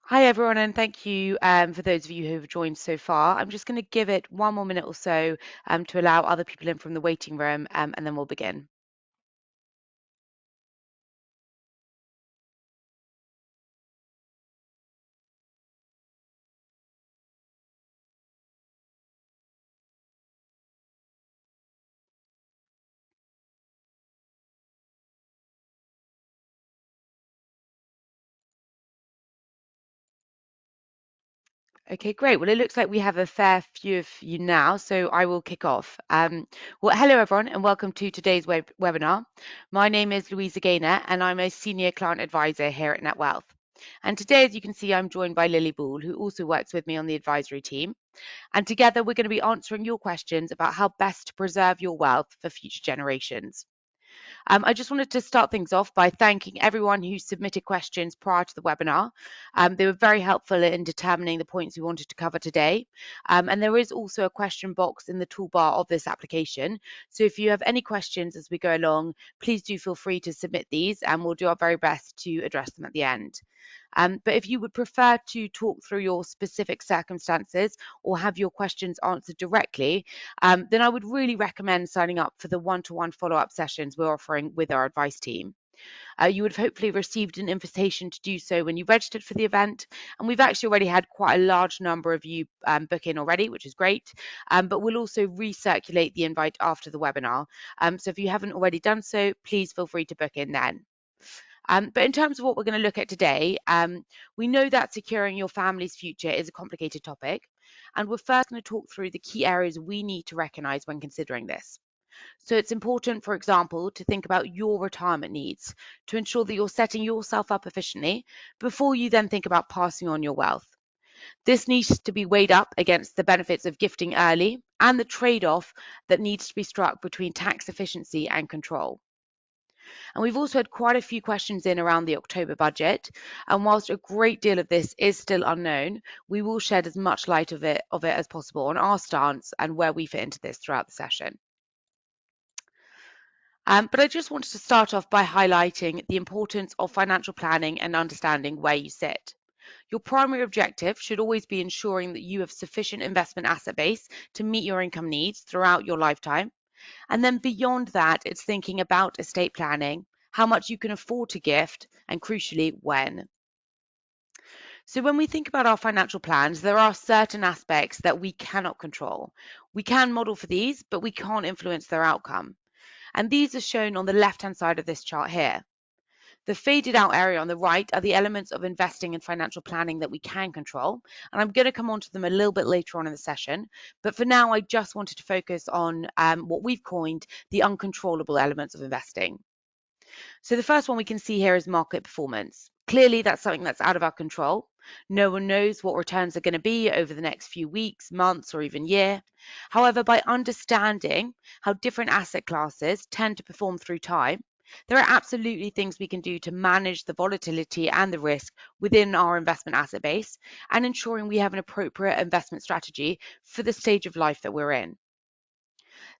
Hi everyone, and thank you for those of you who have joined so far. I'm just going to give it one more minute or so to allow other people in from the waiting room, and then we'll begin. Okay, great. Well, it looks like we have a fair few of you now, so I will kick off. Well, hello everyone, and welcome to today's webinar. My name is Louisa Gaynor, and I'm a Senior Client Advisor here at Netwealth. And today, as you can see, I'm joined by Lily Ball, who also works with me on the advisory team. And together, we're going to be answering your questions about how best to preserve your wealth for future generations. I just wanted to start things off by thanking everyone who submitted questions prior to the webinar. They were very helpful in determining the points we wanted to cover today. And there is also a question box in the toolbar of this application. So if you have any questions as we go along, please do feel free to submit these and we'll do our very best to address them at the end. But if you would prefer to talk through your specific circumstances or have your questions answered directly, then I would really recommend signing up for the one-to-one follow-up sessions we're offering with our advice team. You would have hopefully received an invitation to do so when you registered for the event, and we've actually already had quite a large number of you book in already, which is great, but we'll also recirculate the invite after the webinar. So if you haven't already done so, please feel free to book in then. But in terms of what we're going to look at today, we know that securing your family's future is a complicated topic, and we're first going to talk through the key areas we need to recognise when considering this. So it's important, for example, to think about your retirement needs to ensure that you're setting yourself up efficiently before you then think about passing on your wealth. This needs to be weighed up against the benefits of gifting early and the trade-off that needs to be struck between tax efficiency and control. And we've also had quite a few questions in around the October budget. And whilst a great deal of this is still unknown, we will shed as much light of it as possible on our stance and where we fit into this throughout the session. But I just wanted to start off by highlighting the importance of financial planning and understanding where you sit. Your primary objective should always be ensuring that you have sufficient investment asset base to meet your income needs throughout your lifetime. And then beyond that, it's thinking about estate planning, how much you can afford to gift, and crucially, when. So when we think about our financial plans, there are certain aspects that we cannot control. We can model for these, but we can't influence their outcome. And these are shown on the left-hand side of this chart here. The faded out area on the right are the elements of investing and financial planning that we can control. And I'm going to come on to them a little bit later on in the session. But for now, I just wanted to focus on what we've coined the uncontrollable elements of investing. So the first one we can see here is market performance. Clearly, that's something that's out of our control. No one knows what returns are going to be over the next few weeks, months, or even year. However, by understanding how different asset classes tend to perform through time, there are absolutely things we can do to manage the volatility and the risk within our investment asset base and ensuring we have an appropriate investment strategy for the stage of life that we're in.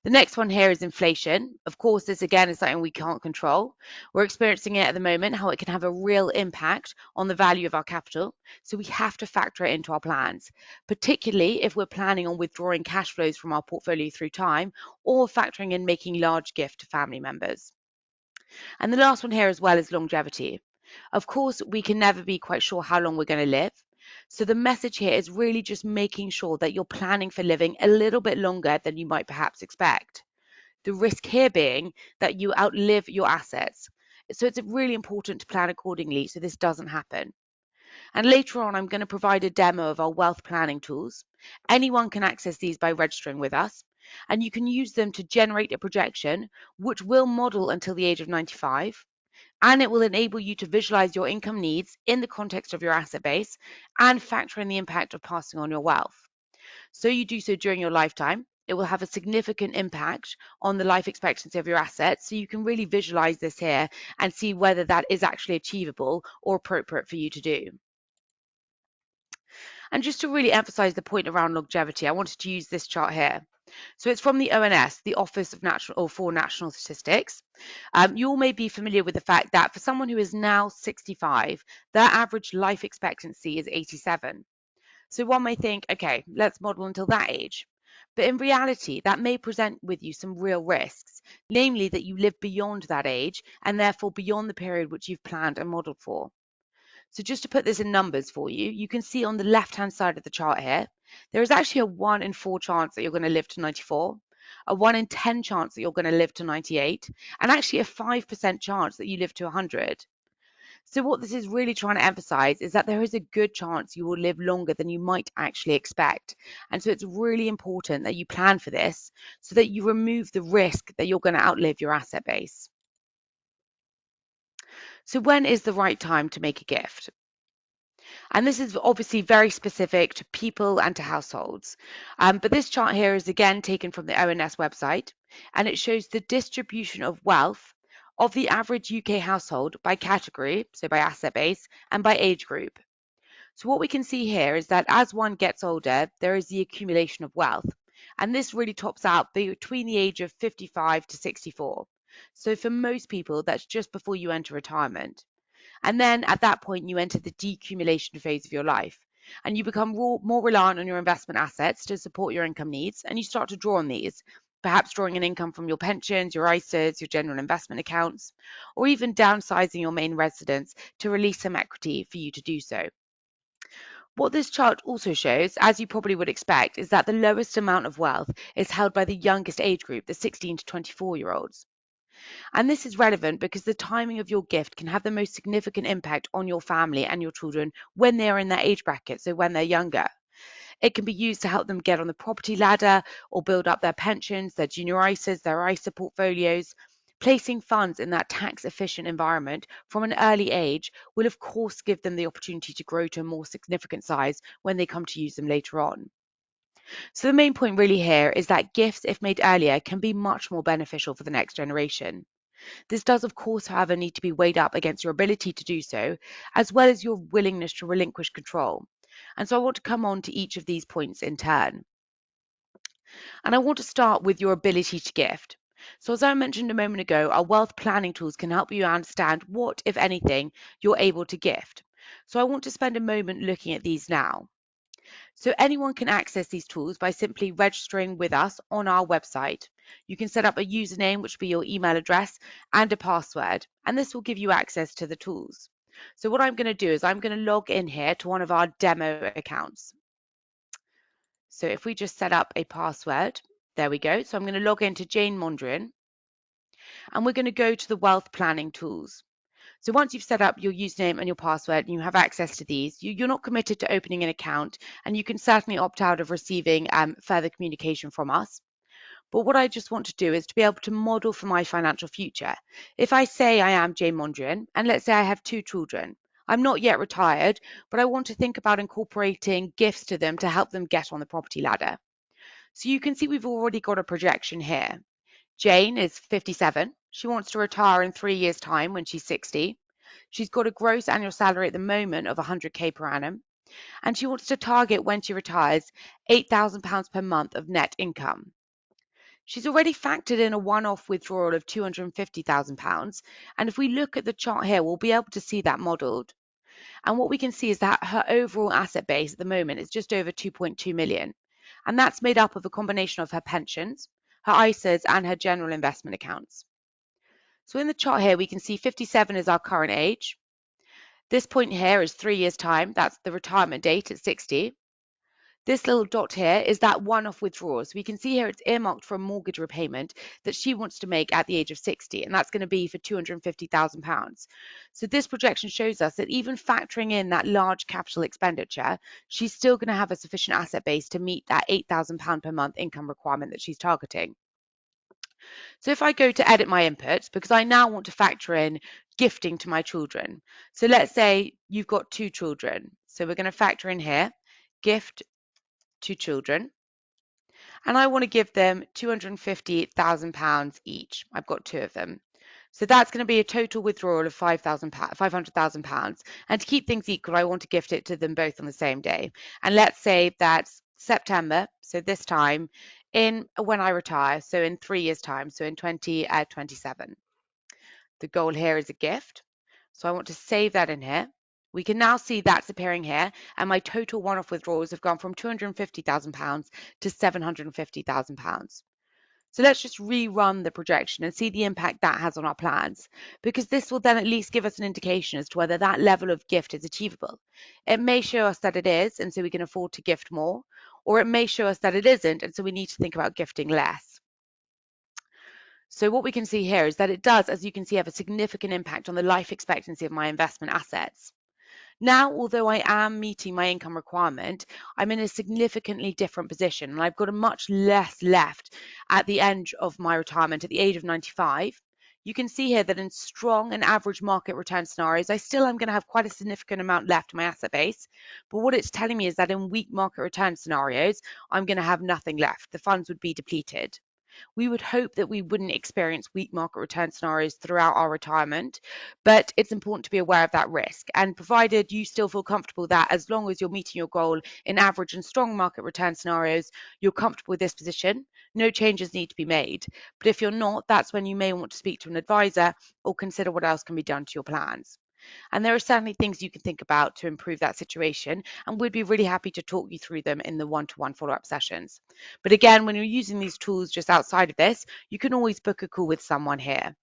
The next one here is inflation. Of course, this again is something we can't control. We're experiencing it at the moment, how it can have a real impact on the value of our capital. So we have to factor it into our plans, particularly if we're planning on withdrawing cash flows from our portfolio through time or factoring in making large gift to family members. And the last one here as well is longevity. Of course, we can never be quite sure how long we're going to live. So the message here is really just making sure that you're planning for living a little bit longer than you might perhaps expect. The risk here being that you outlive your assets. So it's really important to plan accordingly so this doesn't happen. And later on, I'm going to provide a demo of our wealth planning tools. Anyone can access these by registering with us, and you can use them to generate a projection, which will model until the age of 95, and it will enable you to visualize your income needs in the context of your asset base and factor in the impact of passing on your wealth. So you do so during your lifetime. It will have a significant impact on the life expectancy of your assets. So you can really visualize this here and see whether that is actually achievable or appropriate for you to do. And just to really emphasize the point around longevity, I wanted to use this chart here. So it's from the ONS, the Office of National or for National Statistics. You all may be familiar with the fact that for someone who is now 65, their average life expectancy is 87. So one may think, okay, let's model until that age. But in reality, that may present with you some real risks, namely that you live beyond that age and therefore beyond the period which you've planned and modeled for. So just to put this in numbers for you, you can see on the left-hand side of the chart here, there is actually a 1 in 4 chance that you're going to live to 94, a 1 in 10 chance that you're going to live to 98, and actually a 5% chance that you live to 100. So what this is really trying to emphasize is that there is a good chance you will live longer than you might actually expect. And so it's really important that you plan for this so that you remove the risk that you're going to outlive your asset base. So when is the right time to make a gift? And this is obviously very specific to people and to households. But this chart here is again taken from the ONS website, and it shows the distribution of wealth of the average UK household by category, so by asset base, and by age group. So what we can see here is that as one gets older, there is the accumulation of wealth. And this really tops out between the age of 55 to 64. So for most people, that's just before you enter retirement. And then at that point, you enter the decumulation phase of your life. And you become more reliant on your investment assets to support your income needs. And you start to draw on these, perhaps drawing an income from your pensions, your ISAs, your general investment accounts, or even downsizing your main residence to release some equity for you to do so. What this chart also shows, as you probably would expect, is that the lowest amount of wealth is held by the youngest age group, the 16 to 24-year-olds. And this is relevant because the timing of your gift can have the most significant impact on your family and your children when they are in that age bracket, so when they're younger. It can be used to help them get on the property ladder or build up their pensions, their junior ISAs, their ISA portfolios. Placing funds in that tax efficient environment from an early age will, of course, give them the opportunity to grow to a more significant size when they come to use them later on. So, the main point really here is that gifts, if made earlier, can be much more beneficial for the next generation. This does, of course, however, need to be weighed up against your ability to do so, as well as your willingness to relinquish control. And so I want to come on to each of these points in turn. And I want to start with your ability to gift. So as I mentioned a moment ago, our wealth planning tools can help you understand what, if anything, you're able to gift. So I want to spend a moment looking at these now. So anyone can access these tools by simply registering with us on our website. You can set up a username, which will be your email address, and a password, and this will give you access to the tools. So what I'm going to do is I'm going to log in here to one of our demo accounts. So if we just set up a password, there we go. So I'm going to log into Jane Mondrian, and we're going to go to the wealth planning tools. So once you've set up your username and your password and you have access to these, you're not committed to opening an account, and you can certainly opt out of receiving further communication from us. But what I just want to do is to be able to model for my financial future. If I say I am Jane Mondrian, and let's say I have 2 children, I'm not yet retired, but I want to think about incorporating gifts to them to help them get on the property ladder. So you can see we've already got a projection here. Jane is 57. She wants to retire in 3 years' time when she's 60. She's got a gross annual salary at the moment of 100k per annum, and she wants to target when she retires £8,000 per month of net income. She's already factored in a one-off withdrawal of £250,000, and if we look at the chart here, we'll be able to see that modelled. And what we can see is that her overall asset base at the moment is just over 2.2 million, and that's made up of a combination of her pensions, her ISAs, and her general investment accounts. So in the chart here, we can see 57 is our current age. This point here is 3 years' time. That's the retirement date at 60. This little dot here is that one-off withdrawal. So we can see here it's earmarked for a mortgage repayment that she wants to make at the age of 60, and that's going to be for £250,000. So this projection shows us that even factoring in that large capital expenditure, she's still going to have a sufficient asset base to meet that £8,000 per month income requirement that she's targeting. So if I go to edit my inputs, because I now want to factor in gifting to my children. So let's say you've got 2 children. So we're going to factor in here, gift to children. And I want to give them £250,000 each. I've got 2 of them. So that's going to be a total withdrawal of £500,000. And to keep things equal, I want to gift it to them both on the same day. And let's say that's September. So this time in when I retire, so in 3 years' time, so in 2027. The goal here is a gift. So I want to save that in here. We can now see that's appearing here, and my total one-off withdrawals have gone from £250,000 to £750,000. So let's just rerun the projection and see the impact that has on our plans, because this will then at least give us an indication as to whether that level of gift is achievable. It may show us that it is, and so we can afford to gift more, or it may show us that it isn't, and so we need to think about gifting less. So what we can see here is that it does, as you can see, have a significant impact on the life expectancy of my investment assets. Now, although I am meeting my income requirement, I'm in a significantly different position, and I've got a much less left at the end of my retirement at the age of 95. You can see here that in strong and average market return scenarios, I still am going to have quite a significant amount left in my asset base. But what it's telling me is that in weak market return scenarios, I'm going to have nothing left. The funds would be depleted. We would hope that we wouldn't experience weak market return scenarios throughout our retirement, but it's important to be aware of that risk. And provided you still feel comfortable that as long as you're meeting your goal in average and strong market return scenarios, you're comfortable with this position, no changes need to be made. But if you're not, that's when you may want to speak to an advisor or consider what else can be done to your plans. And there are certainly things you can think about to improve that situation, and we'd be really happy to talk you through them in the one-to-one follow-up sessions. But again, when you're using these tools just outside of this, you can always book a call with someone here.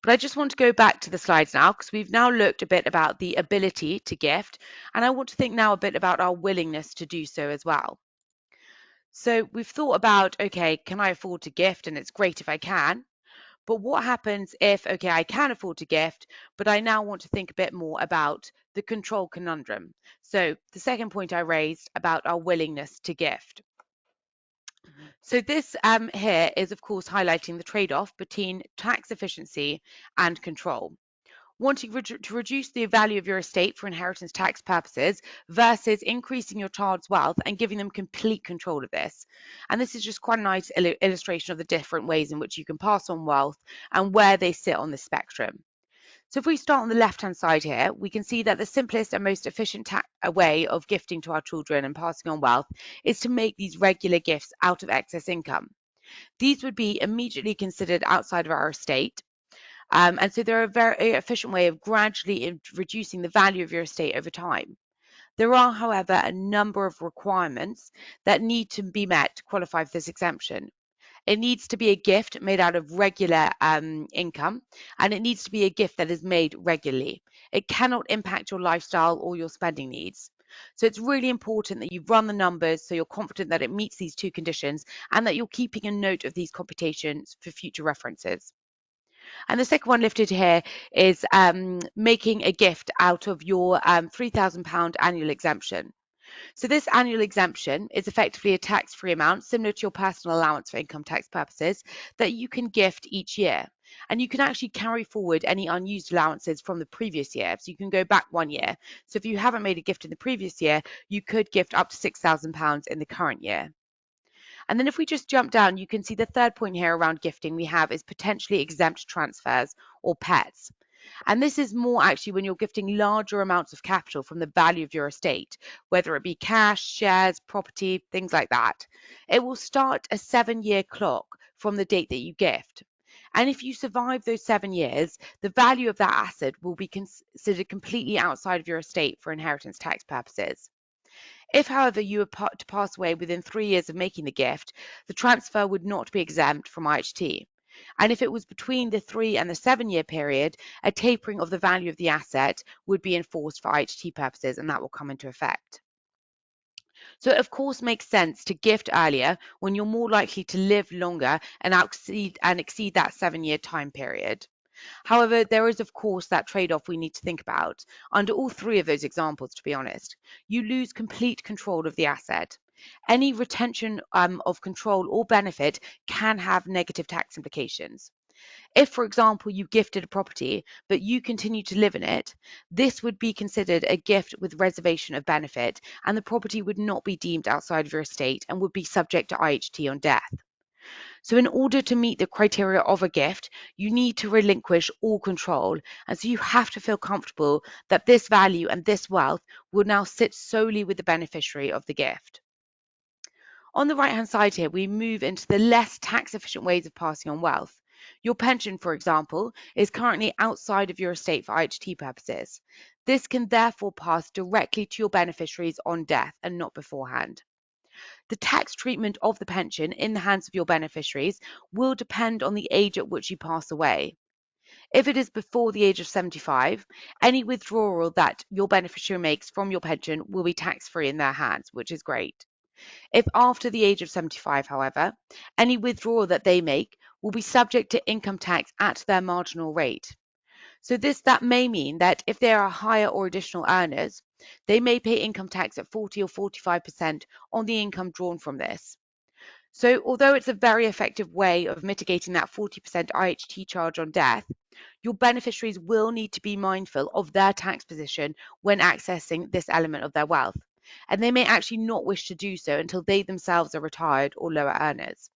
But I just want to go back to the slides now, because we've now looked a bit about the ability to gift, and I want to think now a bit about our willingness to do so as well. So we've thought about, okay, can I afford to gift? And it's great if I can. But what happens if, okay, I can afford to gift, but I now want to think a bit more about the control conundrum. So the second point I raised about our willingness to gift. So this here is, of course, highlighting the trade-off between tax efficiency and control. Wanting to reduce the value of your estate for inheritance tax purposes versus increasing your child's wealth and giving them complete control of this. And this is just quite a nice illustration of the different ways in which you can pass on wealth and where they sit on the spectrum. So if we start on the left-hand side here, we can see that the simplest and most efficient way of gifting to our children and passing on wealth is to make these regular gifts out of excess income. These would be immediately considered outside of our estate, and so they're a very efficient way of gradually reducing the value of your estate over time. There are, however, a number of requirements that need to be met to qualify for this exemption. It needs to be a gift made out of regular income, and it needs to be a gift that is made regularly. It cannot impact your lifestyle or your spending needs. So it's really important that you run the numbers so you're confident that it meets these two conditions and that you're keeping a note of these computations for future references. And the second one lifted here is making a gift out of your £3,000 annual exemption. So this annual exemption is effectively a tax-free amount similar to your personal allowance for income tax purposes that you can gift each year. And you can actually carry forward any unused allowances from the previous year. So you can go back 1 year. So if you haven't made a gift in the previous year, you could gift up to £6,000 in the current year. And then if we just jump down, you can see the third point here around gifting we have is potentially exempt transfers or pets. And this is more actually when you're gifting larger amounts of capital from the value of your estate, whether it be cash, shares, property, things like that. It will start a 7-year clock from the date that you gift. And if you survive those 7 years, the value of that asset will be considered completely outside of your estate for inheritance tax purposes. If, however, you were to pass away within 3 years of making the gift, the transfer would not be exempt from IHT. And if it was between the 3 and the 7-year period, a tapering of the value of the asset would be enforced for IHT purposes, and that will come into effect. So it of course makes sense to gift earlier when you're more likely to live longer and exceed that 7-year time period. However, there is, of course, that trade-off we need to think about. Under all three of those examples, to be honest, you lose complete control of the asset. Any retention of control or benefit can have negative tax implications. If, for example, you gifted a property, but you continue to live in it, this would be considered a gift with reservation of benefit, and the property would not be deemed outside of your estate and would be subject to IHT on death. So in order to meet the criteria of a gift, you need to relinquish all control. And so you have to feel comfortable that this value and this wealth will now sit solely with the beneficiary of the gift. On the right-hand side here, we move into the less tax-efficient ways of passing on wealth. Your pension, for example, is currently outside of your estate for IHT purposes. This can therefore pass directly to your beneficiaries on death and not beforehand. The tax treatment of the pension in the hands of your beneficiaries will depend on the age at which you pass away. If it is before the age of 75, any withdrawal that your beneficiary makes from your pension will be tax-free in their hands, which is great. If after the age of 75, however, any withdrawal that they make will be subject to income tax at their marginal rate. So that may mean that if they are higher or additional earners, they may pay income tax at 40 or 45% on the income drawn from this. So although it's a very effective way of mitigating that 40% IHT charge on death, your beneficiaries will need to be mindful of their tax position when accessing this element of their wealth, and they may actually not wish to do so until they themselves are retired or lower earners.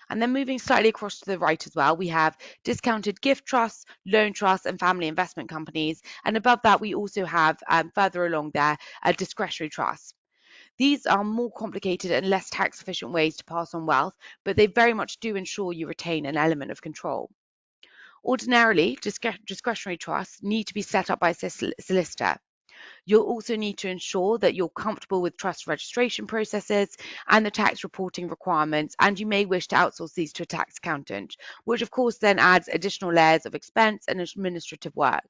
And then moving slightly across to the right as well, we have discounted gift trusts, loan trusts, and family investment companies. And above that, we also have further along there, discretionary trusts. These are more complicated and less tax efficient ways to pass on wealth, but they very much do ensure you retain an element of control. Ordinarily, discretionary trusts need to be set up by a solicitor. You'll also need to ensure that you're comfortable with trust registration processes and the tax reporting requirements, and you may wish to outsource these to a tax accountant, which of course then adds additional layers of expense and administrative work.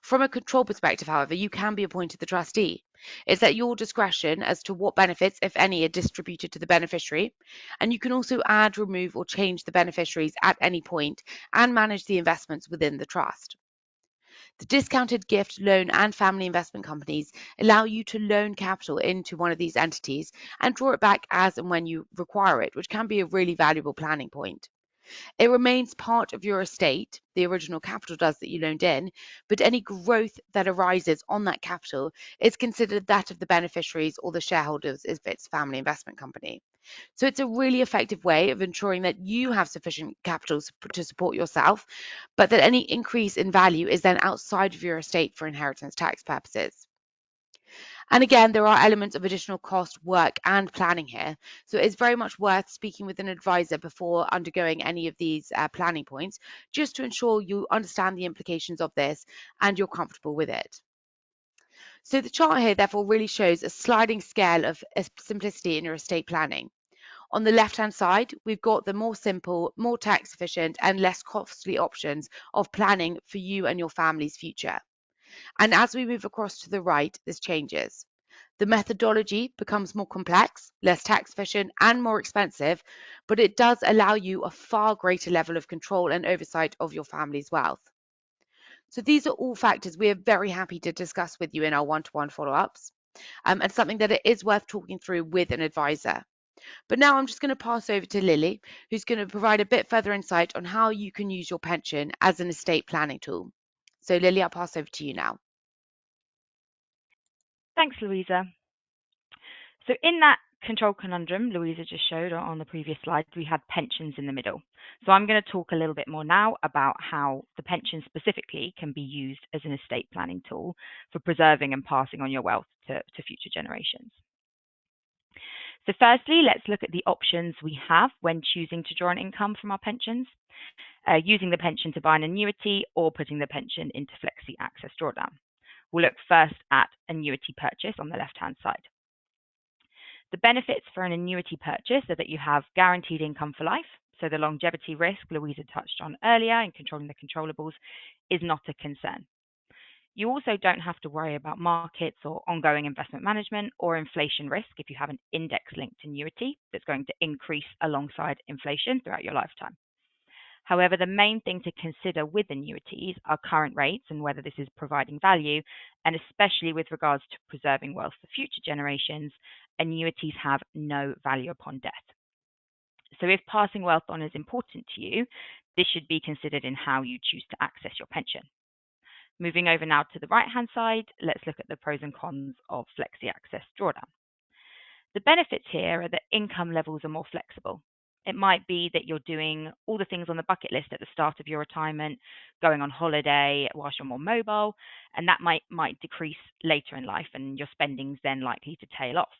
From a control perspective, however, you can be appointed the trustee. It's at your discretion as to what benefits, if any, are distributed to the beneficiary, and you can also add, remove, or change the beneficiaries at any point and manage the investments within the trust. The discounted gift, loan, and family investment companies allow you to loan capital into one of these entities and draw it back as and when you require it, which can be a really valuable planning point. It remains part of your estate, the original capital does that you loaned in, but any growth that arises on that capital is considered that of the beneficiaries or the shareholders if it's a family investment company. So it's a really effective way of ensuring that you have sufficient capital to support yourself, but that any increase in value is then outside of your estate for inheritance tax purposes. And again, there are elements of additional cost, work, and planning here. So it's very much worth speaking with an advisor before undergoing any of these planning points, just to ensure you understand the implications of this and you're comfortable with it. So the chart here therefore really shows a sliding scale of simplicity in your estate planning. On the left-hand side, we've got the more simple, more tax efficient, and less costly options of planning for you and your family's future. And as we move across to the right, this changes. The methodology becomes more complex, less tax efficient, and more expensive, but it does allow you a far greater level of control and oversight of your family's wealth. So these are all factors we are very happy to discuss with you in our one-to-one follow-ups, and something that it is worth talking through with an advisor. But now I'm just going to pass over to Lily, who's going to provide a bit further insight on how you can use your pension as an estate planning tool. So Lily, I'll pass over to you now. Thanks, Louisa. So in that control conundrum Louisa just showed on the previous slide, we had pensions in the middle. So I'm going to talk a little bit more now about how the pension specifically can be used as an estate planning tool for preserving and passing on your wealth to future generations. So firstly, let's look at the options we have when choosing to draw an income from our pensions, using the pension to buy an annuity or putting the pension into Flexi Access Drawdown. We'll look first at annuity purchase on the left-hand side. The benefits for an annuity purchase are that you have guaranteed income for life, so the longevity risk Louisa touched on earlier in controlling the controllables is not a concern. You also don't have to worry about markets or ongoing investment management or inflation risk if you have an index-linked annuity that's going to increase alongside inflation throughout your lifetime. However, the main thing to consider with annuities are current rates and whether this is providing value, and especially with regards to preserving wealth for future generations, annuities have no value upon death. So if passing wealth on is important to you, this should be considered in how you choose to access your pension. Moving over now to the right-hand side, let's look at the pros and cons of Flexi Access Drawdown. The benefits here are that income levels are more flexible. It might be that you're doing all the things on the bucket list at the start of your retirement, going on holiday whilst you're more mobile, and that might decrease later in life and your spending's then likely to tail off.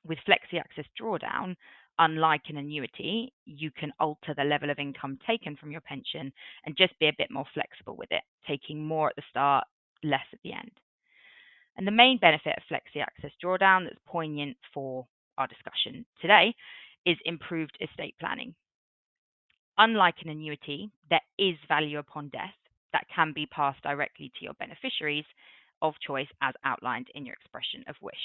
with Flexi Access Drawdown, unlike an annuity, you can alter the level of income taken from your pension and just be a bit more flexible with it, taking more at the start, less at the end. And the main benefit of Flexi Access Drawdown that's poignant for our discussion today is improved estate planning. Unlike an annuity, there is value upon death that can be passed directly to your beneficiaries of choice as outlined in your expression of wish.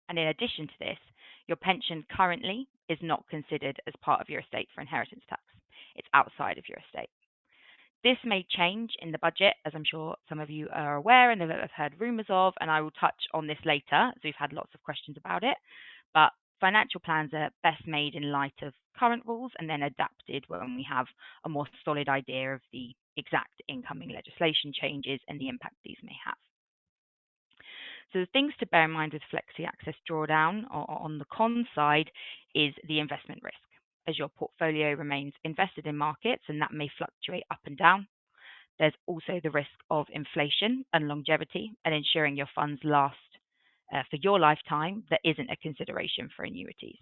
And in addition to this, your pension currently is not considered as part of your estate for inheritance tax. It's outside of your estate. This may change in the budget, as I'm sure some of you are aware and have heard rumours of, and I will touch on this later, as we've had lots of questions about it. But financial plans are best made in light of current rules and then adapted when we have a more solid idea of the exact incoming legislation changes and the impact these may have. So the things to bear in mind with Flexi Access Drawdown or on the con side is the investment risk, as your portfolio remains invested in markets and that may fluctuate up and down. There's also the risk of inflation and longevity, and ensuring your funds last for your lifetime that isn't a consideration for annuities.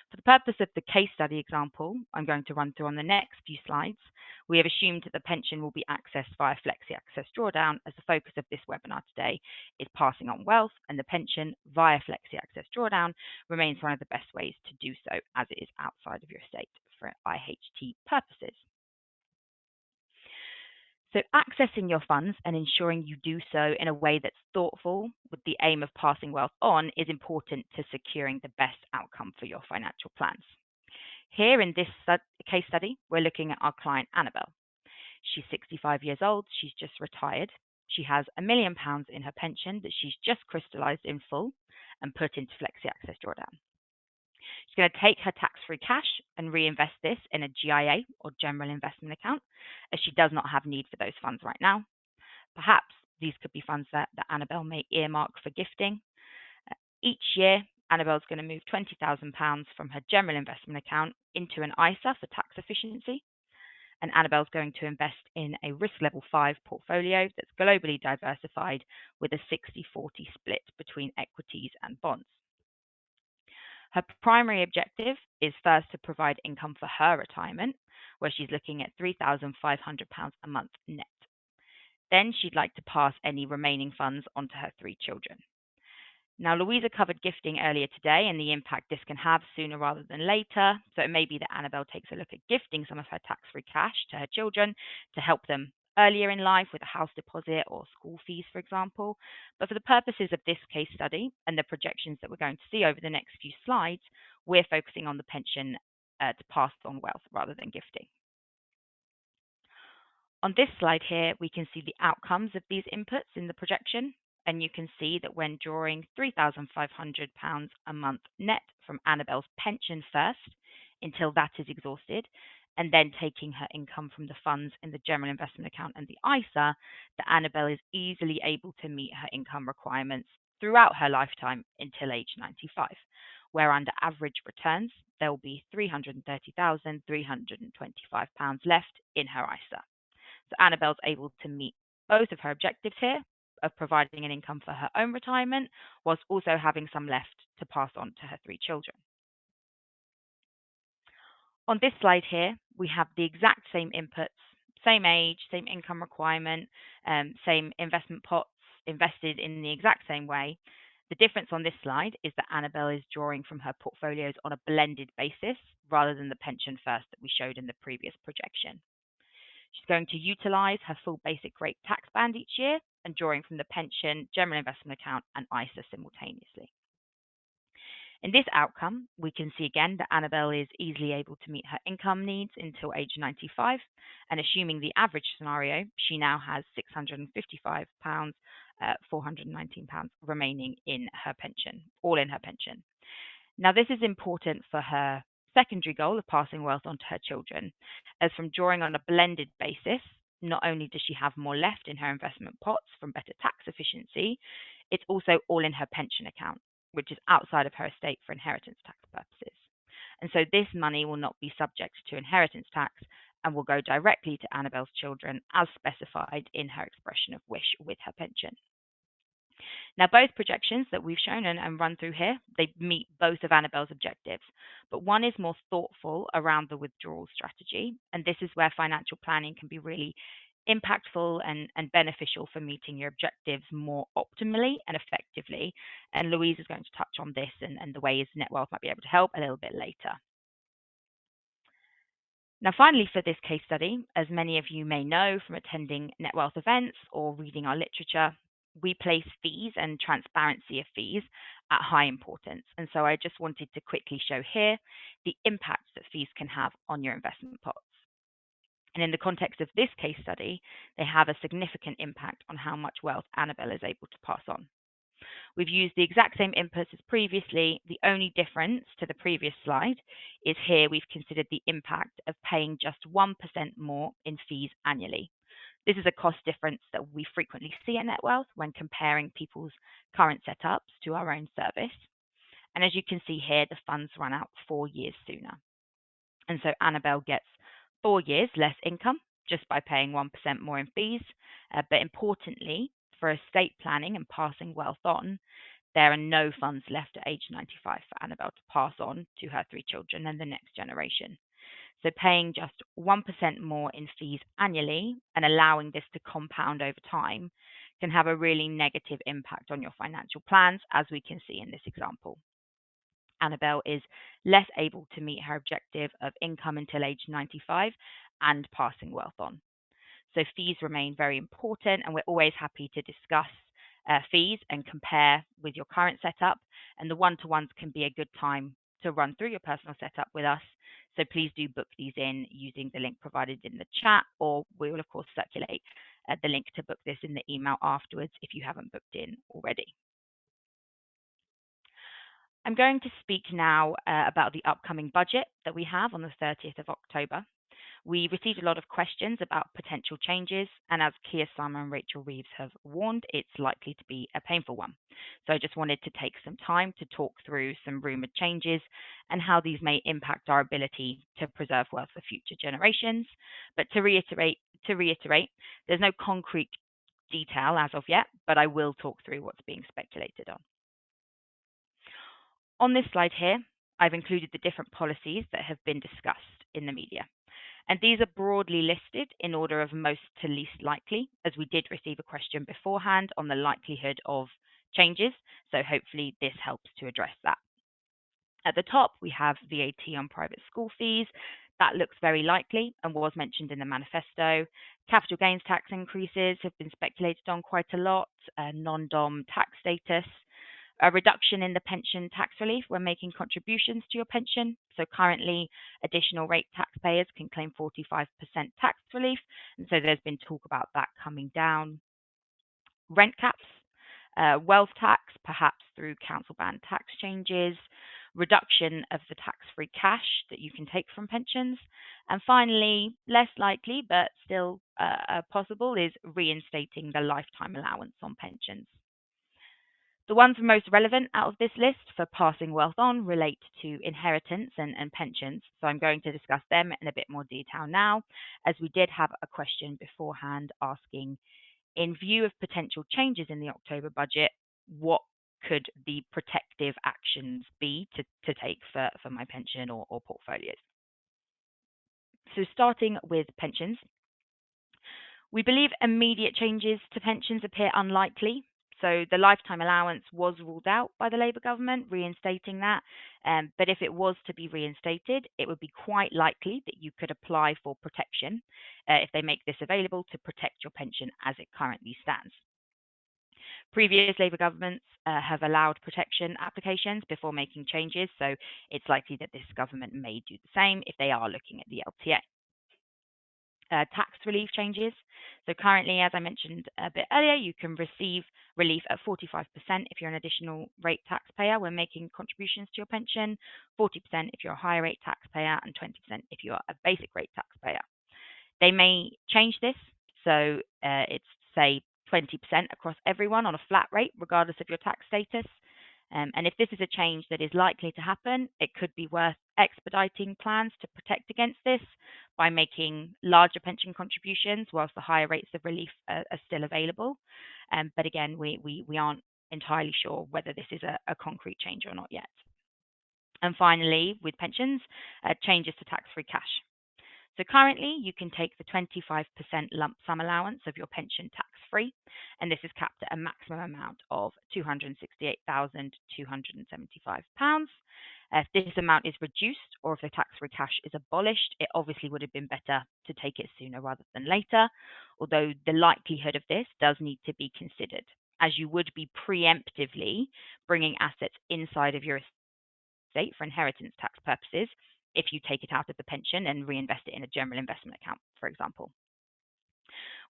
For the purpose of the case study example I'm going to run through on the next few slides, we have assumed that the pension will be accessed via Flexi Access Drawdown, as the focus of this webinar today is passing on wealth, and the pension via Flexi Access Drawdown remains one of the best ways to do so, as it is outside of your estate for IHT purposes. So accessing your funds and ensuring you do so in a way that's thoughtful with the aim of passing wealth on is important to securing the best outcome for your financial plans. Here in this case study, we're looking at our client Annabelle. She's 65 years old, she's just retired. She has £1 million in her pension that she's just crystallised in full and put into Flexi Access Drawdown. She's going to take her tax-free cash and reinvest this in a GIA or general investment account, as she does not have need for those funds right now. Perhaps these could be funds that Annabelle may earmark for gifting. Each year, Annabelle's going to move £20,000 from her general investment account into an ISA for tax efficiency. And Annabelle's going to invest in a risk level 5 portfolio that's globally diversified with a 60-40 split between equities and bonds. Her primary objective is first to provide income for her retirement, where she's looking at £3,500 a month net. Then she'd like to pass any remaining funds onto her 3 children. Now, Louisa covered gifting earlier today and the impact this can have sooner rather than later. So it may be that Annabelle takes a look at gifting some of her tax-free cash to her children to help them earlier in life with a house deposit or school fees, for example. But for the purposes of this case study and the projections that we're going to see over the next few slides, we're focusing on the pension to pass on wealth rather than gifting. On this slide here, we can see the outcomes of these inputs in the projection. And you can see that when drawing £3,500 a month net from Annabelle's pension first, until that is exhausted, and then taking her income from the funds in the general investment account and the ISA, that Annabelle is easily able to meet her income requirements throughout her lifetime until age 95, where under average returns, there will be £330,325 left in her ISA. So Annabelle's able to meet both of her objectives here, of providing an income for her own retirement, whilst also having some left to pass on to her 3 children. On this slide here, we have the exact same inputs, same age, same income requirement, same investment pots invested in the exact same way. The difference on this slide is that Annabelle is drawing from her portfolios on a blended basis rather than the pension first that we showed in the previous projection. She's going to utilise her full basic rate tax band each year and drawing from the pension, general investment account and ISA simultaneously. In this outcome, we can see again that Annabelle is easily able to meet her income needs until age 95, and assuming the average scenario, she now has £655, £419 remaining in her pension, all in her pension. Now, this is important for her secondary goal of passing wealth on to her children, as from drawing on a blended basis, not only does she have more left in her investment pots from better tax efficiency, it's also all in her pension account, which is outside of her estate for inheritance tax purposes. And so this money will not be subject to inheritance tax and will go directly to Annabelle's children as specified in her expression of wish with her pension. Now, both projections that we've shown and run through here, they meet both of Annabelle's objectives, but one is more thoughtful around the withdrawal strategy, and this is where financial planning can be really impactful and beneficial for meeting your objectives more optimally and effectively. And Louise is going to touch on this and the ways Netwealth might be able to help a little bit later. Now, finally, for this case study, as many of you may know from attending Netwealth events or reading our literature, we place fees and transparency of fees at high importance. And so I just wanted to quickly show here the impact that fees can have on your investment pots. And in the context of this case study, they have a significant impact on how much wealth Annabelle is able to pass on. We've used the exact same inputs as previously. The only difference to the previous slide is here we've considered the impact of paying just 1% more in fees annually. This is a cost difference that we frequently see at Netwealth when comparing people's current setups to our own service. And as you can see here, the funds run out 4 years sooner. And so Annabelle gets 4 years less income just by paying 1% more in fees. But importantly, for estate planning and passing wealth on, there are no funds left at age 95 for Annabelle to pass on to her 3 children and the next generation. So paying just 1% more in fees annually and allowing this to compound over time can have a really negative impact on your financial plans, as we can see in this example. Annabelle is less able to meet her objective of income until age 95 and passing wealth on. So fees remain very important, and we're always happy to discuss fees and compare with your current setup. And the one-to-ones can be a good time to run through your personal setup with us. So please do book these in using the link provided in the chat, or we will of course circulate the link to book this in the email afterwards if you haven't booked in already. I'm going to speak now about the upcoming budget that we have on the 30th of October. We received a lot of questions about potential changes, and as Keir Starmer and Rachel Reeves have warned, it's likely to be a painful one. So I just wanted to take some time to talk through some rumoured changes and how these may impact our ability to preserve wealth for future generations. But to reiterate, there's no concrete detail as of yet, but I will talk through what's being speculated on. On this slide here, I've included the different policies that have been discussed in the media. And these are broadly listed in order of most to least likely, as we did receive a question beforehand on the likelihood of changes. So hopefully this helps to address that. At the top, we have VAT on private school fees. That looks very likely and was mentioned in the manifesto. Capital gains tax increases have been speculated on quite a lot, non-dom tax status, a reduction in the pension tax relief when making contributions to your pension. So currently, additional rate taxpayers can claim 45% tax relief, and so there's been talk about that coming down. Rent caps, wealth tax, perhaps through council band tax changes, reduction of the tax-free cash that you can take from pensions, and finally, less likely but still possible, is reinstating the lifetime allowance on pensions. The ones most relevant out of this list for passing wealth on relate to inheritance and pensions, so I'm going to discuss them in a bit more detail now, as we did have a question beforehand asking, in view of potential changes in the October budget, what could the protective actions be to take for my pension or portfolios? So starting with pensions, we believe immediate changes to pensions appear unlikely. So the lifetime allowance was ruled out by the Labour government, reinstating that. But if it was to be reinstated, it would be quite likely that you could apply for protection if they make this available to protect your pension as it currently stands. Previous Labour governments have allowed protection applications before making changes, so it's likely that this government may do the same if they are looking at the LTA. Tax relief changes. So currently, as I mentioned a bit earlier, you can receive relief at 45% if you're an additional rate taxpayer when making contributions to your pension, 40% if you're a higher rate taxpayer, and 20% if you are a basic rate taxpayer. They may change this, so it's say 20% across everyone on a flat rate, regardless of your tax status. And if this is a change that is likely to happen, it could be worth expediting plans to protect against this by making larger pension contributions whilst the higher rates of relief are still available. But again, we aren't entirely sure whether this is a concrete change or not yet. And finally, with pensions, changes to tax-free cash. So currently, you can take the 25% lump sum allowance of your pension tax-free, and this is capped at a maximum amount of £268,275. If this amount is reduced or if the tax-free cash is abolished, it obviously would have been better to take it sooner rather than later, although the likelihood of this does need to be considered, as you would be preemptively bringing assets inside of your estate for inheritance tax purposes if you take it out of the pension and reinvest it in a general investment account, for example.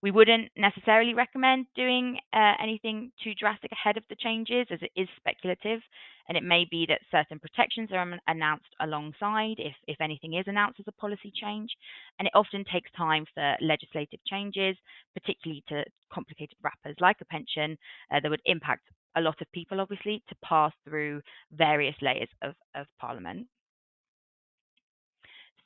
We wouldn't necessarily recommend doing anything too drastic ahead of the changes, as it is speculative, and it may be that certain protections are announced alongside, if anything is announced as a policy change. And it often takes time for legislative changes, particularly to complicated wrappers like a pension, that would impact a lot of people, obviously, to pass through various layers of Parliament.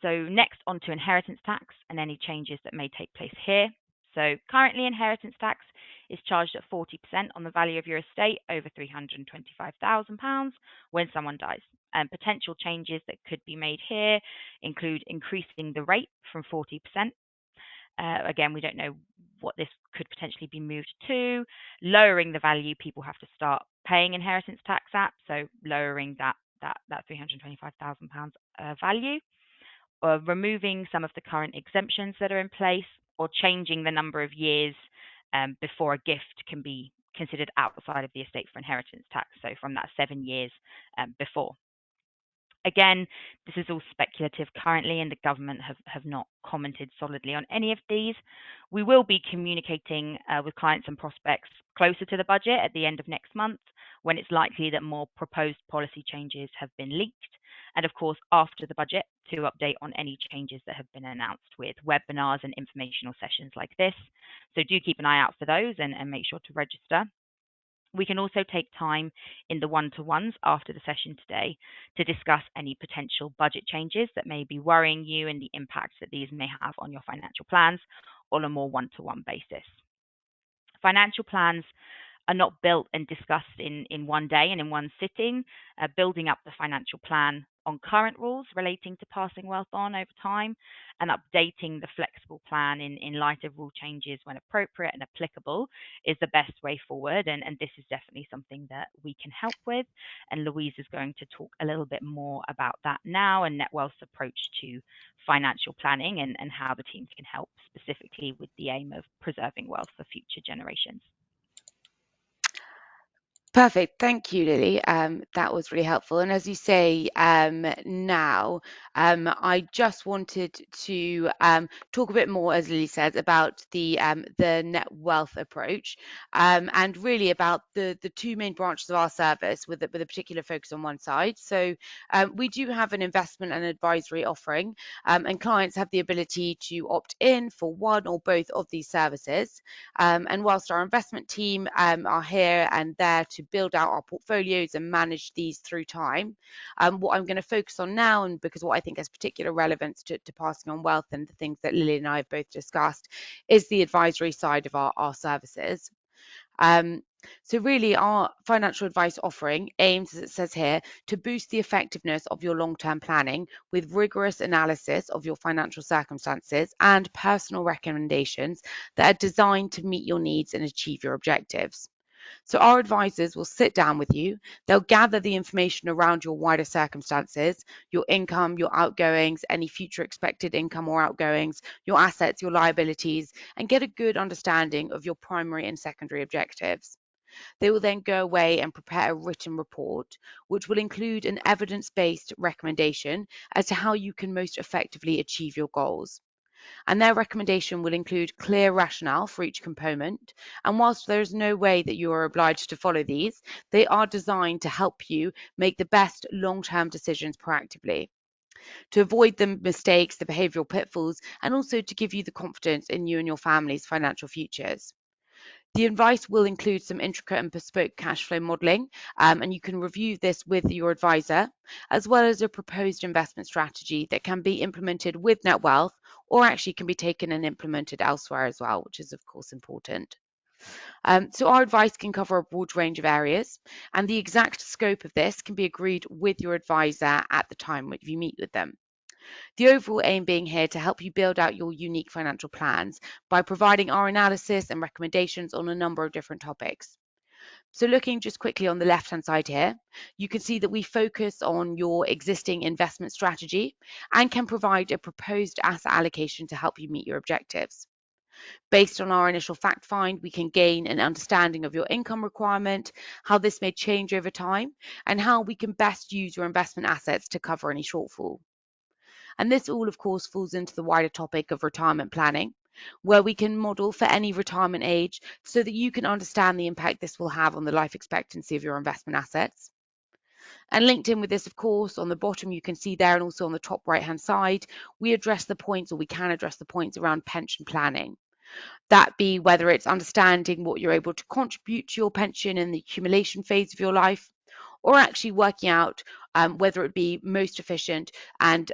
So next, on to inheritance tax and any changes that may take place here. So currently, inheritance tax is charged at 40% on the value of your estate over £325,000 when someone dies. And potential changes that could be made here include increasing the rate from 40%. Again, we don't know what this could potentially be moved to, lowering the value people have to start paying inheritance tax at, so lowering that £325,000 value, or removing some of the current exemptions that are in place, or changing the number of years before a gift can be considered outside of the estate for inheritance tax, so from that 7 years before. Again, this is all speculative currently, and the government have not commented solidly on any of these. We will be communicating with clients and prospects closer to the budget at the end of next month, when it's likely that more proposed policy changes have been leaked, and of course after the budget to update on any changes that have been announced with webinars and informational sessions like this. So do keep an eye out for those and make sure to register. We can also take time in the one-to-ones after the session today to discuss any potential budget changes that may be worrying you and the impacts that these may have on your financial plans on a more one-to-one basis. Financial plans are not built and discussed in one day and in one sitting. Building up the financial plan on current rules relating to passing wealth on over time, and updating the flexible plan in light of rule changes when appropriate and applicable is the best way forward. And this is definitely something that we can help with. And Louise is going to talk a little bit more about that now, and Netwealth's approach to financial planning and how the teams can help specifically with the aim of preserving wealth for future generations. Perfect. Thank you, Lily. That was really helpful. And as you say, now, I just wanted to talk a bit more, as Lily said, about the Netwealth approach, and really about the two main branches of our service with a particular focus on one side. So we do have an investment and advisory offering, and clients have the ability to opt in for one or both of these services. And whilst our investment team are here and there to build out our portfolios and manage these through time, what I'm going to focus on now, and because what I think has particular relevance to passing on wealth and the things that Lily and I have both discussed, is the advisory side of our services. So really, our financial advice offering aims, as it says here, to boost the effectiveness of your long-term planning with rigorous analysis of your financial circumstances and personal recommendations that are designed to meet your needs and achieve your objectives. So our advisors will sit down with you. They'll gather the information around your wider circumstances, your income, your outgoings, any future expected income or outgoings, your assets, your liabilities, and get a good understanding of your primary and secondary objectives. They will then go away and prepare a written report, which will include an evidence-based recommendation as to how you can most effectively achieve your goals. And their recommendation will include clear rationale for each component. And whilst there is no way that you are obliged to follow these, they are designed to help you make the best long-term decisions proactively, to avoid the mistakes, the behavioural pitfalls, and also to give you the confidence in you and your family's financial futures. The advice will include some intricate and bespoke cash flow modelling, and you can review this with your advisor, as well as a proposed investment strategy that can be implemented with Netwealth, or actually can be taken and implemented elsewhere as well, which is of course important. So our advice can cover a broad range of areas, and the exact scope of this can be agreed with your advisor at the time when you meet with them. The overall aim being here to help you build out your unique financial plans by providing our analysis and recommendations on a number of different topics. So looking just quickly on the left-hand side here, you can see that we focus on your existing investment strategy and can provide a proposed asset allocation to help you meet your objectives. Based on our initial fact find, we can gain an understanding of your income requirement, how this may change over time, and how we can best use your investment assets to cover any shortfall. And this all, of course, falls into the wider topic of retirement planning, where we can model for any retirement age so that you can understand the impact this will have on the life expectancy of your investment assets. And linked in with this, of course, on the bottom, you can see there, and also on the top right-hand side, we address the points, or we can address the points around pension planning. That be whether it's understanding what you're able to contribute to your pension in the accumulation phase of your life, or actually working out whether it be most efficient and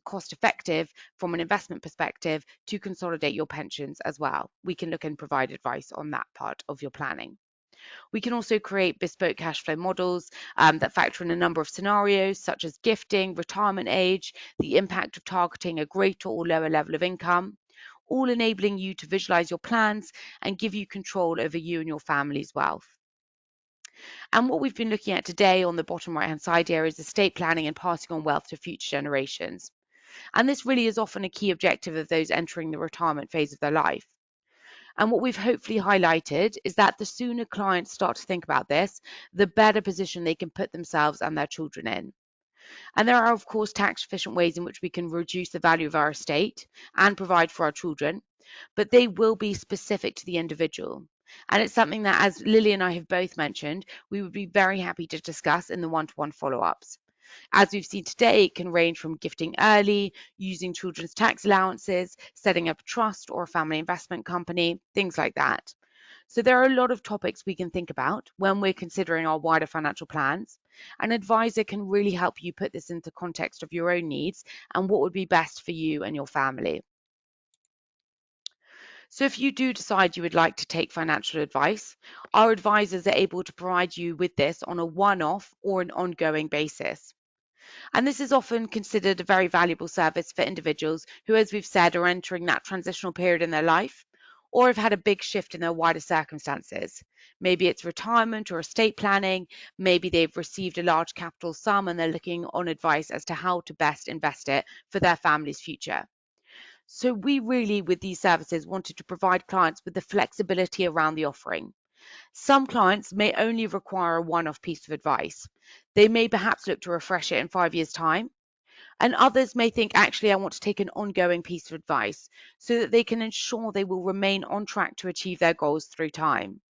cost effective from an investment perspective to consolidate your pensions as well. We can look and provide advice on that part of your planning. We can also create bespoke cash flow models that factor in a number of scenarios such as gifting, retirement age, the impact of targeting a greater or lower level of income, all enabling you to visualize your plans and give you control over you and your family's wealth. And what we've been looking at today on the bottom right-hand side here is estate planning and passing on wealth to future generations. And this really is often a key objective of those entering the retirement phase of their life. And what we've hopefully highlighted is that the sooner clients start to think about this, the better position they can put themselves and their children in. And there are, of course, tax efficient ways in which we can reduce the value of our estate and provide for our children, but they will be specific to the individual. And it's something that, as Lily and I have both mentioned, we would be very happy to discuss in the one-to-one follow-ups. As we've seen today, it can range from gifting early, using children's tax allowances, setting up a trust or a family investment company, things like that. So there are a lot of topics we can think about when we're considering our wider financial plans. An advisor can really help you put this into context of your own needs and what would be best for you and your family. So if you do decide you would like to take financial advice, our advisors are able to provide you with this on a one-off or an ongoing basis. And this is often considered a very valuable service for individuals who, as we've said, are entering that transitional period in their life or have had a big shift in their wider circumstances. Maybe it's retirement or estate planning. Maybe they've received a large capital sum and they're looking on advice as to how to best invest it for their family's future. So we really, with these services, wanted to provide clients with the flexibility around the offering. Some clients may only require a one-off piece of advice. They may perhaps look to refresh it in 5 years' time. And others may think, actually, I want to take an ongoing piece of advice so that they can ensure they will remain on track to achieve their goals through time.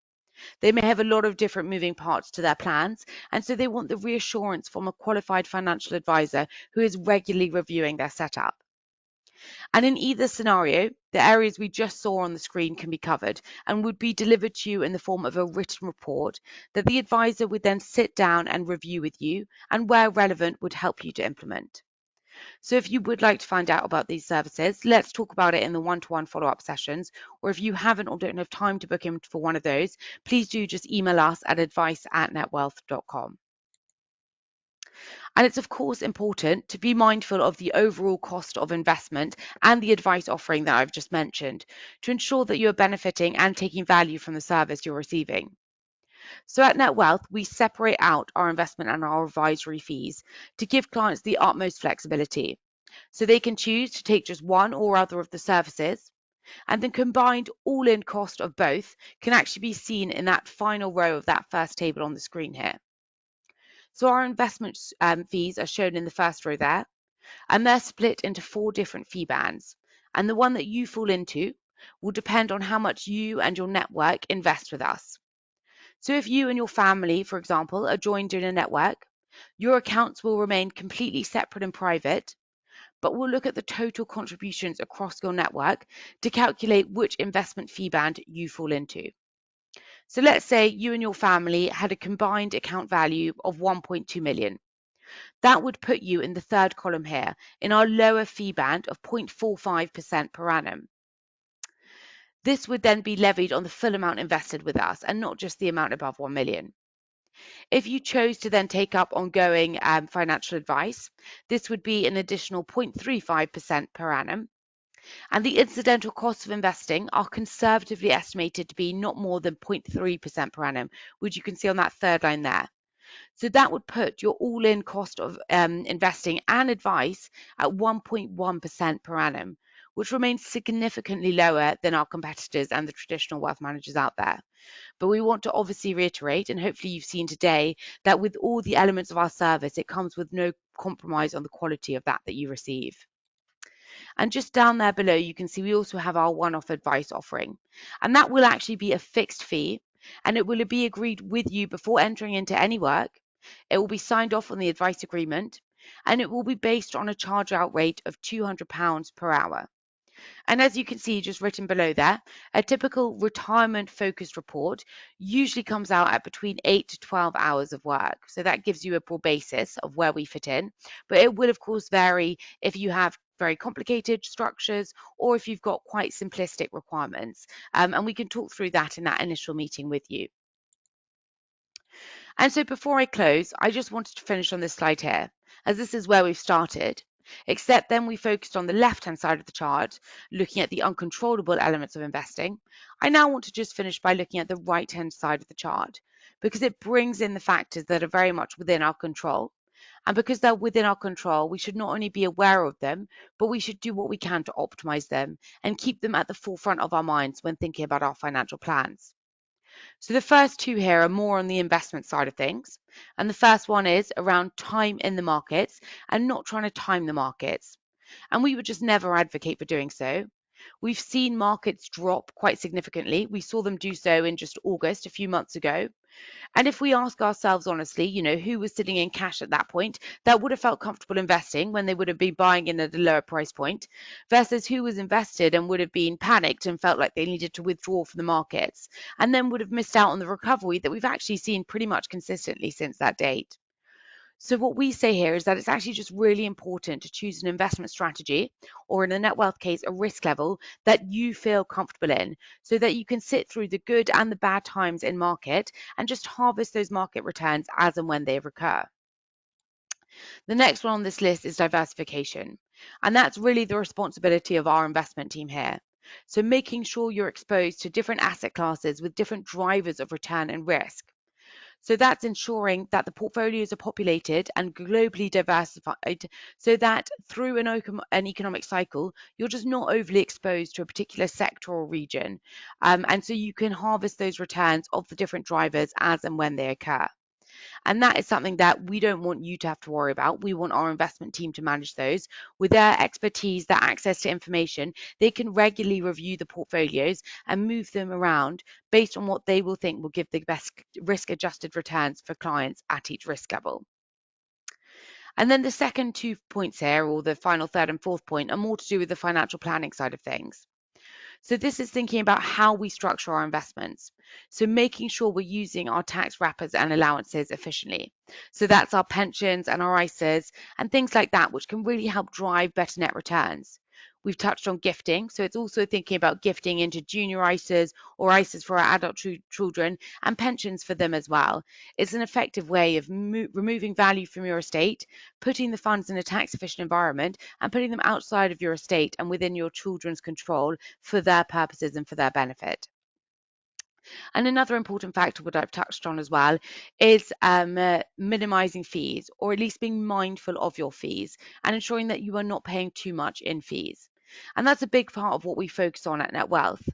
They may have a lot of different moving parts to their plans, and so they want the reassurance from a qualified financial advisor who is regularly reviewing their setup. And in either scenario, the areas we just saw on the screen can be covered and would be delivered to you in the form of a written report that the advisor would then sit down and review with you and, where relevant, would help you to implement. So if you would like to find out about these services, let's talk about it in the one-to-one follow-up sessions. Or if you haven't or don't have time to book in for one of those, please do just email us at advice@netwealth.com. And it's of course important to be mindful of the overall cost of investment and the advice offering that I've just mentioned to ensure that you're benefiting and taking value from the service you're receiving. So at Netwealth, we separate out our investment and our advisory fees to give clients the utmost flexibility. So they can choose to take just one or other of the services, and the combined all-in cost of both can actually be seen in that final row of that first table on the screen here. So our investment fees are shown in the first row there, and they're split into 4 different fee bands. And the one that you fall into will depend on how much you and your network invest with us. So if you and your family, for example, are joined in a network, your accounts will remain completely separate and private, but we'll look at the total contributions across your network to calculate which investment fee band you fall into. So let's say you and your family had a combined account value of 1.2 million. That would put you in the third column here in our lower fee band of 0.45% per annum. This would then be levied on the full amount invested with us and not just the amount above 1 million. If you chose to then take up ongoing financial advice, this would be an additional 0.35% per annum. And the incidental costs of investing are conservatively estimated to be not more than 0.3% per annum, which you can see on that third line there. So that would put your all-in cost of investing and advice at 1.1% per annum, which remains significantly lower than our competitors and the traditional wealth managers out there. But we want to obviously reiterate, and hopefully you've seen today, that with all the elements of our service, it comes with no compromise on the quality of that you receive. And just down there below, you can see we also have our one-off advice offering. And that will actually be a fixed fee, and it will be agreed with you before entering into any work. It will be signed off on the advice agreement, and it will be based on a charge out rate of £200 per hour. And as you can see, just written below there, a typical retirement focused report usually comes out at between 8 to 12 hours of work. So that gives you a broad basis of where we fit in. But it will, of course, vary if you have very complicated structures or if you've got quite simplistic requirements. And we can talk through that in that initial meeting with you. And so before I close, I just wanted to finish on this slide here, as this is where we've started. Except then we focused on the left-hand side of the chart, looking at the uncontrollable elements of investing. I now want to just finish by looking at the right-hand side of the chart, because it brings in the factors that are very much within our control. And because they're within our control, we should not only be aware of them, but we should do what we can to optimize them and keep them at the forefront of our minds when thinking about our financial plans. So the first two here are more on the investment side of things. And the first one is around time in the markets and not trying to time the markets. And we would just never advocate for doing so. We've seen markets drop quite significantly. We saw them do so in just August, a few months ago. And if we ask ourselves honestly, who was sitting in cash at that point that would have felt comfortable investing when they would have been buying in at a lower price point versus who was invested and would have been panicked and felt like they needed to withdraw from the markets and then would have missed out on the recovery that we've actually seen pretty much consistently since that date. So what we say here is that it's actually just really important to choose an investment strategy, or in the Netwealth case, a risk level that you feel comfortable in, so that you can sit through the good and the bad times in market and just harvest those market returns as and when they recur. The next one on this list is diversification, and that's really the responsibility of our investment team here. So making sure you're exposed to different asset classes with different drivers of return and risk. So that's ensuring that the portfolios are populated and globally diversified so that through an economic cycle, you're just not overly exposed to a particular sector or region. And so you can harvest those returns of the different drivers as and when they occur. And that is something that we don't want you to have to worry about. We want our investment team to manage those. With their expertise, their access to information, they can regularly review the portfolios and move them around based on what they will think will give the best risk-adjusted returns for clients at each risk level. And then the second 2 points here, or the final third and fourth point, are more to do with the financial planning side of things. So this is thinking about how we structure our investments. So making sure we're using our tax wrappers and allowances efficiently. So that's our pensions and our ISAs and things like that, which can really help drive better net returns. We've touched on gifting, so it's also thinking about gifting into junior ISAs or ISAs for our adult children and pensions for them as well. It's an effective way of removing value from your estate, putting the funds in a tax efficient environment and putting them outside of your estate and within your children's control for their purposes and for their benefit. And another important factor, what I've touched on as well, is minimizing fees, or at least being mindful of your fees and ensuring that you are not paying too much in fees. And that's a big part of what we focus on at Netwealth.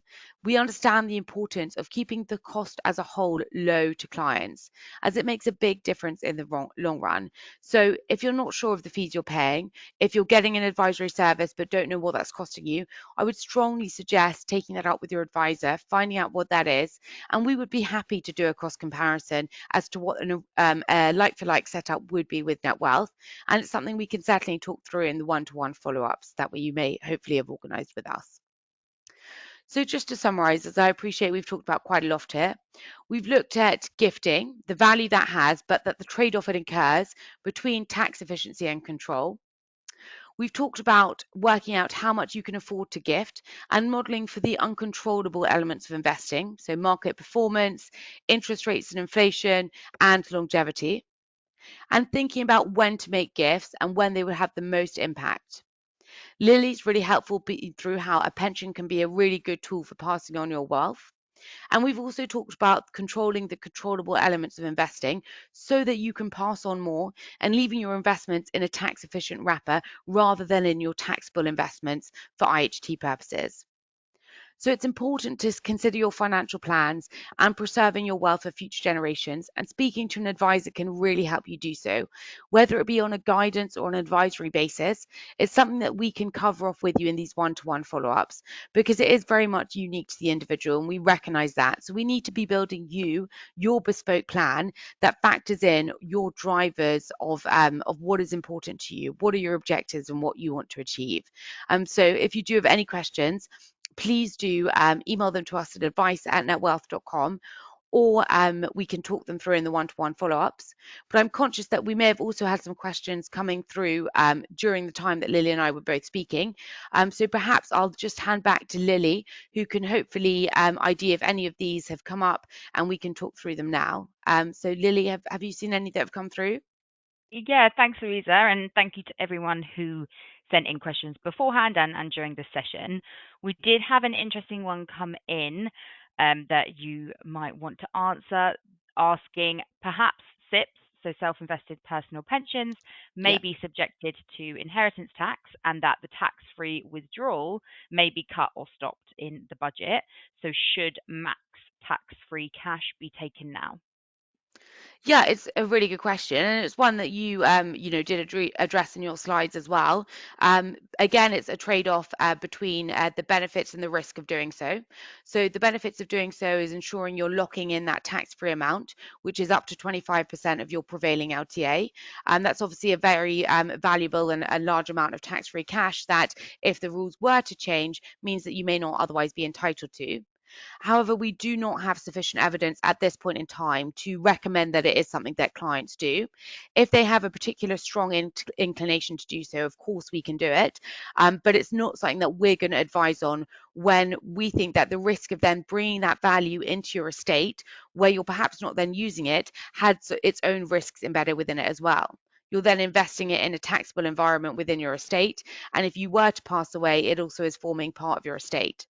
We understand the importance of keeping the cost as a whole low to clients, as it makes a big difference in the long run. So if you're not sure of the fees you're paying, if you're getting an advisory service but don't know what that's costing you, I would strongly suggest taking that up with your advisor, finding out what that is, and we would be happy to do a cost comparison as to what a like-for-like setup would be with Netwealth. And it's something we can certainly talk through in the one-to-one follow-ups that you may hopefully have organised with us. So just to summarise, as I appreciate we've talked about quite a lot here, we've looked at gifting, the value that has, but that the trade-off it incurs between tax efficiency and control. We've talked about working out how much you can afford to gift and modeling for the uncontrollable elements of investing, so market performance, interest rates and inflation, and longevity, and thinking about when to make gifts and when they will have the most impact. Lily's really helpful through how a pension can be a really good tool for passing on your wealth. And we've also talked about controlling the controllable elements of investing so that you can pass on more and leaving your investments in a tax efficient wrapper rather than in your taxable investments for IHT purposes. So it's important to consider your financial plans and preserving your wealth for future generations. And speaking to an advisor can really help you do so, whether it be on a guidance or an advisory basis. It's something that we can cover off with you in these one-to-one follow-ups because it is very much unique to the individual, and we recognize that. So we need to be building your bespoke plan that factors in your drivers of what is important to you, what are your objectives, and what you want to achieve. So if you do have any questions, please do email them to us at advice@netwealth.com, or we can talk them through in the one-to-one follow-ups. But I'm conscious that we may have also had some questions coming through during the time that Lily and I were both speaking. So perhaps I'll just hand back to Lily, who can hopefully ID if any of these have come up, and we can talk through them now. So Lily, have you seen any that have come through? Yeah, thanks, Louisa, and thank you to everyone who sent in questions beforehand and during the session. We did have an interesting one come in that you might want to answer, asking perhaps SIPs, so self-invested personal pensions, may Yeah. be subjected to inheritance tax, and that the tax-free withdrawal may be cut or stopped in the budget. So should max tax-free cash be taken now? Yeah, it's a really good question, and it's one that you did address in your slides as well. Again, it's a trade-off between the benefits and the risk of doing so. So the benefits of doing so is ensuring you're locking in that tax-free amount, which is up to 25% of your prevailing LTA. And that's obviously a very valuable and a large amount of tax-free cash that, if the rules were to change, means that you may not otherwise be entitled to. However, we do not have sufficient evidence at this point in time to recommend that it is something that clients do. If they have a particular strong inclination to do so, of course we can do it, but it's not something that we're going to advise on when we think that the risk of then bringing that value into your estate, where you're perhaps not then using it, has its own risks embedded within it as well. You're then investing it in a taxable environment within your estate, and if you were to pass away, it also is forming part of your estate.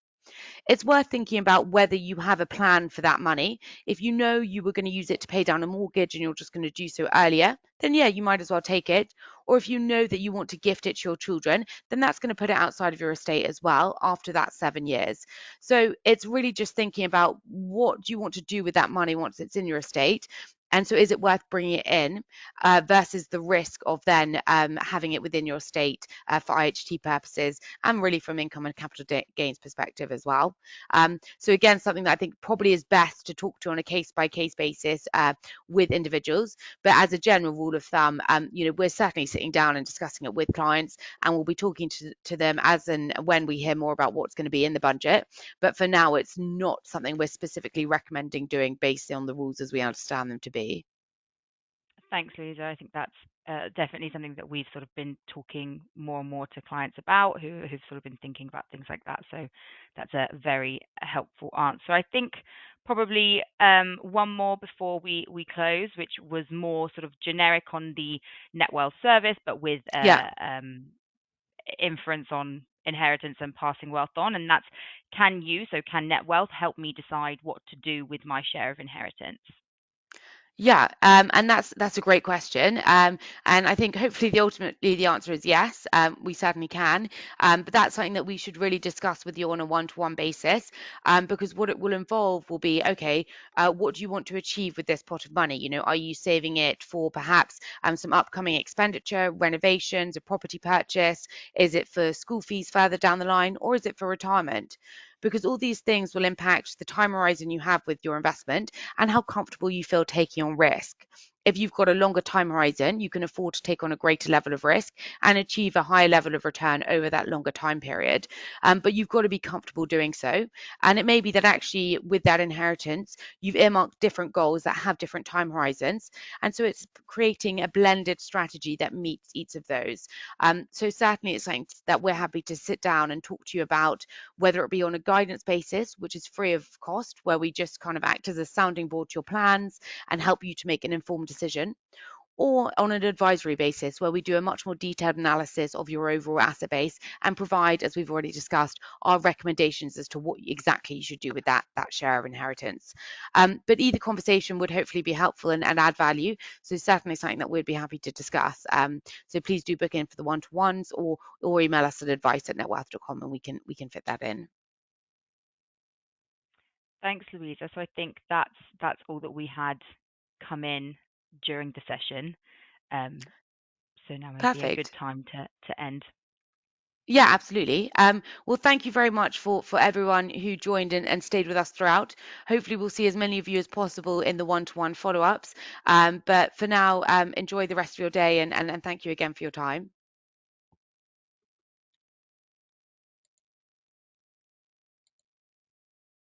It's worth thinking about whether you have a plan for that money. If you know you were going to use it to pay down a mortgage and you're just going to do so earlier, then yeah, you might as well take it. Or if you know that you want to gift it to your children, then that's going to put it outside of your estate as well after that 7 years. So it's really just thinking about what do you want to do with that money once it's in your estate. And so, is it worth bringing it in versus the risk of then having it within your estate for IHT purposes and really from income and capital gains perspective as well? So again, something that I think probably is best to talk to on a case by case basis with individuals. But as a general rule of thumb, we're certainly sitting down and discussing it with clients, and we'll be talking to them as and when we hear more about what's going to be in the budget. But for now, it's not something we're specifically recommending doing based on the rules as we understand them to be. Thanks, Louisa. I think that's definitely something that we've sort of been talking more and more to clients about who've sort of been thinking about things like that. So that's a very helpful answer. I think probably one more before we close, which was more sort of generic on the Netwealth service, but with Yeah. inference on inheritance and passing wealth on. And that's, can Netwealth help me decide what to do with my share of inheritance? Yeah, and that's a great question, and I think hopefully ultimately the answer is yes. We certainly can, but that's something that we should really discuss with you on a one-to-one basis, because what it will involve will be, okay, what do you want to achieve with this pot of money? Are you saving it for perhaps some upcoming expenditure, renovations, a property purchase? Is it for school fees further down the line, or is it for retirement? Because all these things will impact the time horizon you have with your investment and how comfortable you feel taking on risk. If you've got a longer time horizon, you can afford to take on a greater level of risk and achieve a higher level of return over that longer time period. But you've got to be comfortable doing so. And it may be that actually, with that inheritance, you've earmarked different goals that have different time horizons. And so it's creating a blended strategy that meets each of those. So certainly it's something that we're happy to sit down and talk to you about, whether it be on a guidance basis, which is free of cost, where we just kind of act as a sounding board to your plans and help you to make an informed decision, or on an advisory basis where we do a much more detailed analysis of your overall asset base and provide, as we've already discussed, our recommendations as to what exactly you should do with that share of inheritance. But either conversation would hopefully be helpful and add value. So certainly something that we'd be happy to discuss. So please do book in for the one-to-ones or email us at advice@netwealth.com and we can fit that in. Thanks, Louisa. So I think that's all that we had come in during the session. So now may be a good Perfect. time to end. Yeah, absolutely. Well, thank you very much for everyone who joined and stayed with us throughout. Hopefully, we'll see as many of you as possible in the one-to-one follow-ups. But for now, enjoy the rest of your day and thank you again for your time.